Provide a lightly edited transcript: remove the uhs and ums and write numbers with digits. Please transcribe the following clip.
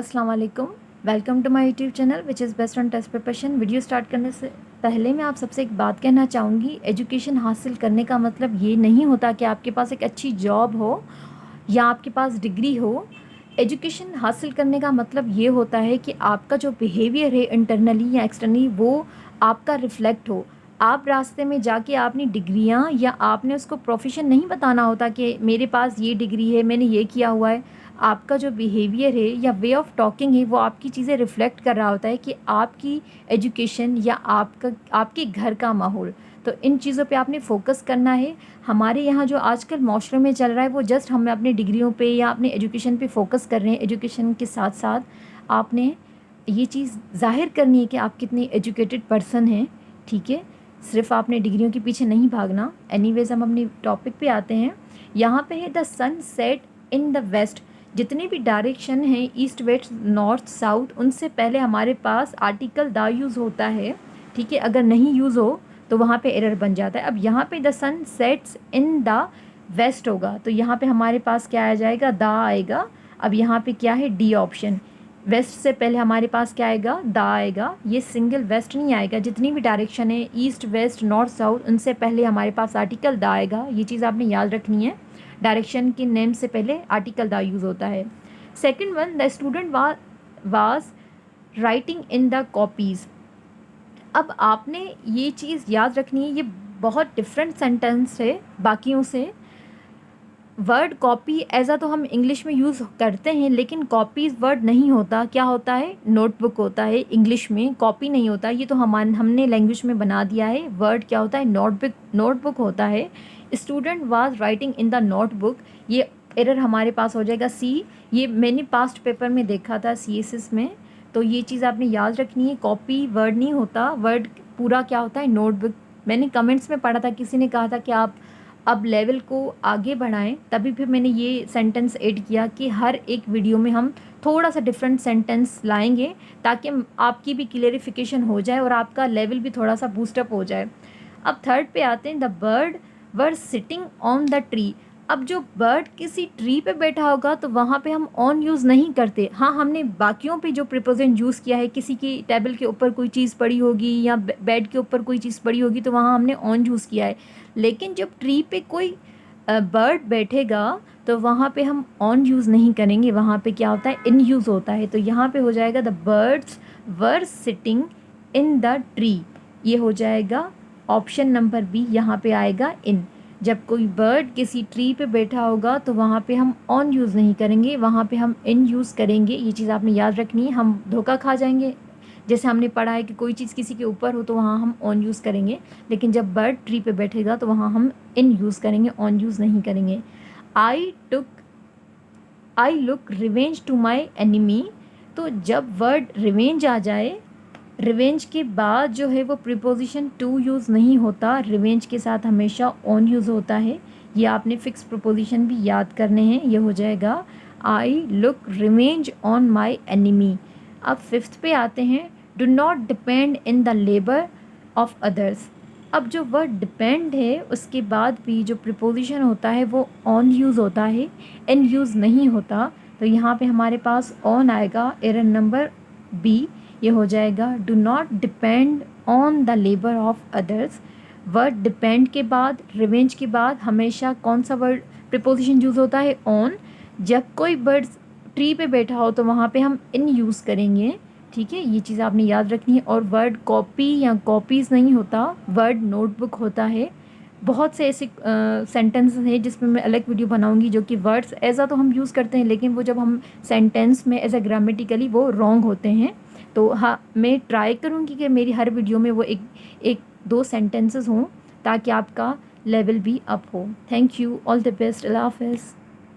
अस्सलाम वालेकुम। Welcome to my YouTube channel which is best on test preparation. Video start करने से पहले मैं आप सबसे एक बात कहना चाहूँगी। एजुकेशन हासिल करने का मतलब ये नहीं होता कि आपके पास एक अच्छी जॉब हो या आपके पास डिग्री हो। एजुकेशन हासिल करने का मतलब ये होता है कि आपका जो बिहेवियर है इंटरनली या एक्सटर्नली वो आपका रिफ़्लेक्ट हो। आप रास्ते में जाके आपने डिग्रियाँ या आपने उसको प्रोफेशन नहीं बताना होता कि मेरे पास ये डिग्री है, मैंने ये किया हुआ है। आपका जो बिहेवियर है या वे ऑफ टॉकिंग है वो आपकी चीज़ें रिफ़्लेक्ट कर रहा होता है कि आपकी एजुकेशन या आपके घर का माहौल। तो इन चीज़ों पे आपने फ़ोकस करना है। हमारे यहाँ जो आजकल माशरे में चल रहा है वो जस्ट हम अपनी डिग्रियों पे या अपने एजुकेशन पे फ़ोकस कर रहे हैं। एजुकेशन के साथ साथ आपने ये चीज़ ज़ाहिर करनी है कि आप कितनी एजुकेटेड पर्सन हैं, ठीक है। सिर्फ आपने डिग्रियों के पीछे नहीं भागना। एनीवेज़ हम अपनी टॉपिक पे आते हैं। यहाँ पे है the sun set in the west. जितने भी डायरेक्शन हैं ईस्ट वेस्ट नॉर्थ साउथ, उनसे पहले हमारे पास आर्टिकल द यूज़ होता है, ठीक है। अगर नहीं यूज़ हो तो वहाँ पे एरर बन जाता है। अब यहाँ पे the sun sets in the west होगा तो यहाँ पे हमारे पास क्या आ जाएगा, द आएगा। अब यहाँ पे क्या है, डी ऑप्शन। वेस्ट से पहले हमारे पास क्या आएगा, द आएगा। ये सिंगल वेस्ट नहीं आएगा। जितनी भी डायरेक्शन है ईस्ट वेस्ट नॉर्थ साउथ, उनसे पहले हमारे पास आर्टिकल द आएगा। ये चीज़ आपने याद रखनी है। डायरेक्शन के नेम से पहले आर्टिकल द यूज़ होता है। Second one, the student was writing in the copies. अब आपने ये चीज़ याद रखनी है, ये बहुत डिफरेंट सेंटेंस है बाकियों से। वर्ड कॉपी ऐसा तो हम इंग्लिश में यूज़ करते हैं, लेकिन कॉपीज़ वर्ड नहीं होता। क्या होता है, नोटबुक होता है इंग्लिश में, कॉपी नहीं होता। ये तो हमने लैंग्वेज में बना दिया है। वर्ड क्या होता है, नोटबुक होता है। Student was writing in the notebook, ये एरर हमारे पास हो जाएगा सी। ये मैंने पास्ट पेपर में देखा था CSS में, तो ये चीज़ आपने याद रखनी है। कॉपी वर्ड नहीं होता, वर्ड पूरा क्या होता है, नोटबुक। मैंने कमेंट्स में पढ़ा था, किसी ने कहा था कि आप अब लेवल को आगे बढ़ाएं, तभी फिर मैंने ये सेंटेंस ऐड किया कि हर एक वीडियो में हम थोड़ा सा डिफरेंट सेंटेंस लाएंगे ताकि आपकी भी क्लियरिफिकेशन हो जाए और आपका लेवल भी थोड़ा सा बूस्टअप हो जाए। अब थर्ड पे आते हैं, the bird were sitting on the tree. अब जो बर्ड किसी ट्री पे बैठा होगा तो वहाँ पे हम ऑन यूज़ नहीं करते। हाँ, हमने बाकियों पे जो प्रिपोजिशन यूज़ किया है, किसी की टेबल के ऊपर कोई चीज़ पड़ी होगी या बेड के ऊपर कोई चीज़ पड़ी होगी तो वहाँ हमने ऑन यूज़ किया है। लेकिन जब ट्री पे कोई बर्ड बैठेगा तो वहाँ पे हम ऑन यूज़ नहीं करेंगे, वहाँ पे क्या होता है, इन यूज़ होता है। तो यहाँ पे हो जाएगा the birds were sitting in the tree. ये हो जाएगा ऑप्शन नंबर बी, यहाँ पे आएगा इन। जब कोई बर्ड किसी ट्री पे बैठा होगा तो वहाँ पे हम ऑन यूज़ नहीं करेंगे, वहाँ पे हम इन यूज़ करेंगे। ये चीज़ आपने याद रखनी है, हम धोखा खा जाएंगे। जैसे हमने पढ़ा है कि कोई चीज़ किसी के ऊपर हो तो वहाँ हम ऑन यूज़ करेंगे, लेकिन जब बर्ड ट्री पे बैठेगा तो वहाँ हम इन यूज़ करेंगे, ऑन यूज़ नहीं करेंगे। I look revenge to my enemy. तो जब वर्ड रिवेंज आ जाए, रिवेंज के बाद जो है वो प्रीपोजिशन टू यूज़ नहीं होता, रिवेंज के साथ हमेशा ऑन यूज़ होता है। ये आपने फिक्स प्रीपोजिशन भी याद करने हैं। ये हो जाएगा आई look revenge on my enemy. अब फिफ्थ पे आते हैं, do not depend in the labour of others. अब जो वर्ड डिपेंड है उसके बाद भी जो प्रीपोजिशन होता है वो ऑन यूज़ होता है, इन यूज़ नहीं होता। तो यहाँ पे हमारे पास ऑन आएगा, एरर नंबर बी। ये हो जाएगा do not depend on the labour of others. Word depend के बाद, रिवेंज के बाद हमेशा कौन सा वर्ड प्रीपोजिशन यूज़ होता है, ऑन। जब कोई बर्ड ट्री पे बैठा हो तो वहाँ पे हम इन यूज़ करेंगे, ठीक है। ये चीज़ आपने याद रखनी है। और वर्ड कॉपी या कॉपीज़ नहीं होता, वर्ड नोटबुक होता है। बहुत से ऐसे सेंटेंस हैं जिसमें मैं अलग वीडियो बनाऊंगी जो कि वर्ड्स ऐसा तो हम यूज़ करते हैं, लेकिन वो जब हम सेंटेंस में एज ए ग्रामेटिकली वो रॉन्ग होते हैं। तो हाँ, मैं ट्राई करूँगी कि मेरी हर वीडियो में वो एक दो सेंटेंसेस हों ताकि आपका लेवल भी अप हो। Thank you, all the best, Allah हाफ़िज़।